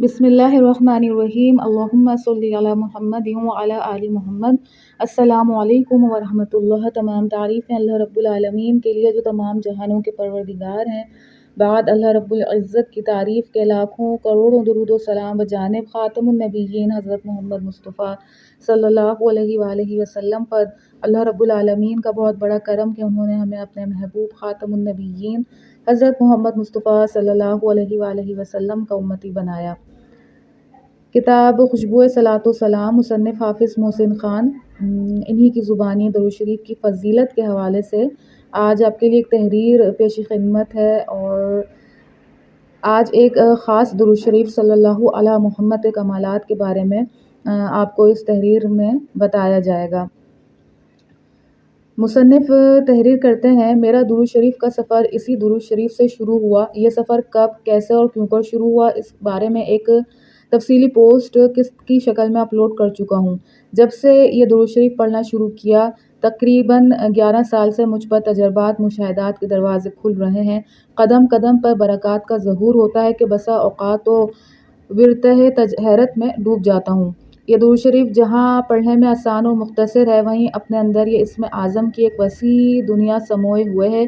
بسم اللہ الرحمن الرحیم اللہم صلی علی محمد وعلی آل محمد۔ السلام علیکم ورحمۃ اللہ۔ تمام تعریفیں اللہ رب العالمین کے لیے جو تمام جہانوں کے پروردگار ہیں۔ بعد اللہ رب العزت کی تعریف کے لاکھوں کروڑوں درود و سلام بجانب خاتم النبیین حضرت محمد مصطفیٰ صلی اللہ علیہ وآلہ وسلم پر۔ اللہ رب العالمین کا بہت بڑا کرم کہ انہوں نے ہمیں اپنے محبوب خاتم النبیین حضرت محمد مصطفیٰ صلی اللہ علیہ وآلہ وسلم کا امتی بنایا۔ کتاب خوشبوئے صلاۃ و سلام مصنف حافظ محسن خان، انہی کی زبانی درود شریف کی فضیلت کے حوالے سے آج آپ کے لیے ایک تحریر پیش خدمت ہے، اور آج ایک خاص درود شریف صلی اللہ علی محمد کمالات کے بارے میں آپ کو اس تحریر میں بتایا جائے گا۔ مصنف تحریر کرتے ہیں، میرا درود شریف کا سفر اسی درود شریف سے شروع ہوا۔ یہ سفر کب، کیسے اور کیوں کر شروع ہوا، اس بارے میں ایک تفصیلی پوسٹ کی شکل میں اپلوڈ کر چکا ہوں۔ جب سے یہ درود شریف پڑھنا شروع کیا، تقریباً 11 سال سے مجھ پر تجربات، مشاہدات کے دروازے کھل رہے ہیں۔ قدم قدم پر برکات کا ظہور ہوتا ہے کہ بسا اوقات تو ورطہ حیرت میں ڈوب جاتا ہوں۔ یہ درود شریف جہاں پڑھنے میں آسان و مختصر ہے، وہیں اپنے اندر یہ اسم اعظم کی ایک وسیع دنیا سموئے ہوئے ہے۔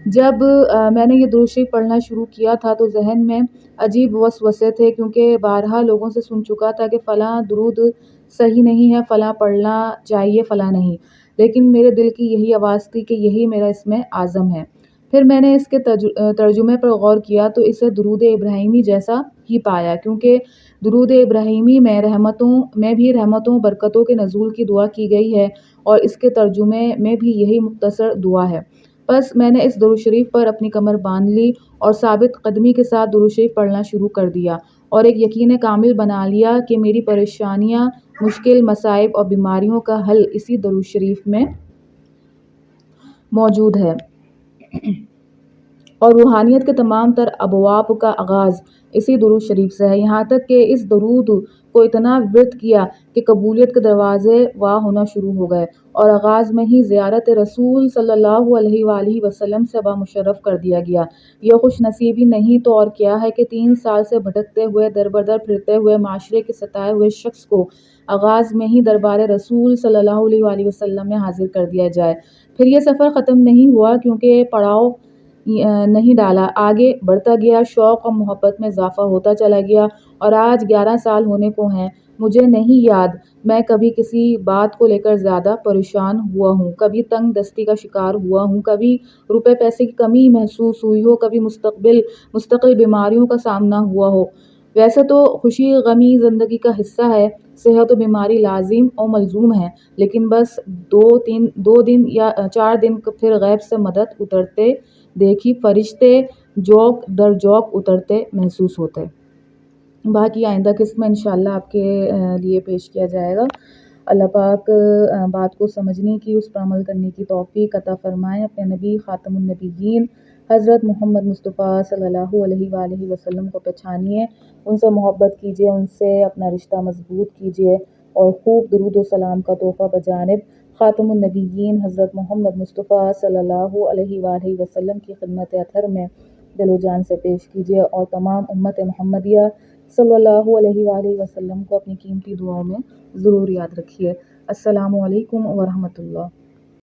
جب میں نے یہ درود شریف پڑھنا شروع کیا تھا تو ذہن میں عجیب وسوسے تھے، کیونکہ بارہا لوگوں سے سن چکا تھا کہ فلاں درود صحیح نہیں ہے، فلاں پڑھنا چاہیے، فلاں نہیں، لیکن میرے دل کی یہی آواز تھی کہ یہی میرا اسم اعظم ہے۔ پھر میں نے اس کے ترجمے پر غور کیا تو اسے درود ابراہیمی جیسا ہی پایا، کیونکہ درود ابراہیمی میں بھی رحمتوں برکتوں کے نزول کی دعا کی گئی ہے، اور اس کے ترجمے میں بھی یہی مختصر دعا ہے۔ بس میں نے اس درود شریف پر اپنی کمر باندھ لی اور ثابت قدمی کے ساتھ درود شریف پڑھنا شروع کر دیا، اور ایک یقین کامل بنا لیا کہ میری پریشانیاں، مشکل، مصائب اور بیماریوں کا حل اسی درود شریف میں موجود ہے، اور روحانیت کے تمام تر ابواب کا آغاز اسی درود شریف سے ہے۔ یہاں تک کہ اس درود کو اتنا ورد کیا کہ قبولیت کے دروازے وا ہونا شروع ہو گئے، اور آغاز میں ہی زیارت رسول صلی اللہ علیہ وآلہ وسلم سے بامشرف کر دیا گیا۔ یہ خوش نصیبی نہیں تو اور کیا ہے کہ 3 سال سے بھٹکتے ہوئے، در بدر پھرتے ہوئے معاشرے کے ستائے ہوئے شخص کو آغاز میں ہی دربار رسول صلی اللہ علیہ وآلہ وسلم میں حاضر کر دیا جائے۔ پھر یہ سفر ختم نہیں ہوا، کیونکہ پڑاؤ نہیں ڈالا، آگے بڑھتا گیا، شوق اور محبت میں اضافہ ہوتا چلا گیا، اور آج 11 سال ہونے کو ہیں۔ مجھے نہیں یاد میں کبھی کسی بات کو لے کر زیادہ پریشان ہوا ہوں، کبھی تنگ دستی کا شکار ہوا ہوں، کبھی روپے پیسے کی کمی محسوس ہوئی ہو، کبھی مستقل بیماریوں کا سامنا ہوا ہو۔ ویسے تو خوشی غمی زندگی کا حصہ ہے، صحت و بیماری لازم اور ملزوم ہے، لیکن بس 2 دن یا 4 دن پھر غیب سے مدد اترتے دیکھی فرشتے جوق در جوق اترتے محسوس ہوتے۔ باقی آئندہ قسط میں انشاءاللہ آپ کے لیے پیش کیا جائے گا۔ اللہ پاک بات کو سمجھنے کی، اس پر عمل کرنے کی توفیق عطا فرمائیں۔ اپنے نبی خاتم النبیین حضرت محمد مصطفیٰ صلی اللہ علیہ وآلہ وسلم کو پہچانیے، ان سے محبت کیجیے، ان سے اپنا رشتہ مضبوط کیجیے، اور خوب درود و سلام کا تحفہ بجانب خاتم النبیین حضرت محمد مصطفیٰ صلی اللہ علیہ وآلہ وسلم کی خدمت اطہر میں دل و جان سے پیش کیجیے، اور تمام امت محمدیہ صلی اللہ علیہ وآلہ وسلم کو اپنی قیمتی دعاؤں میں ضرور یاد رکھیے۔ السلام علیکم ورحمۃ اللہ۔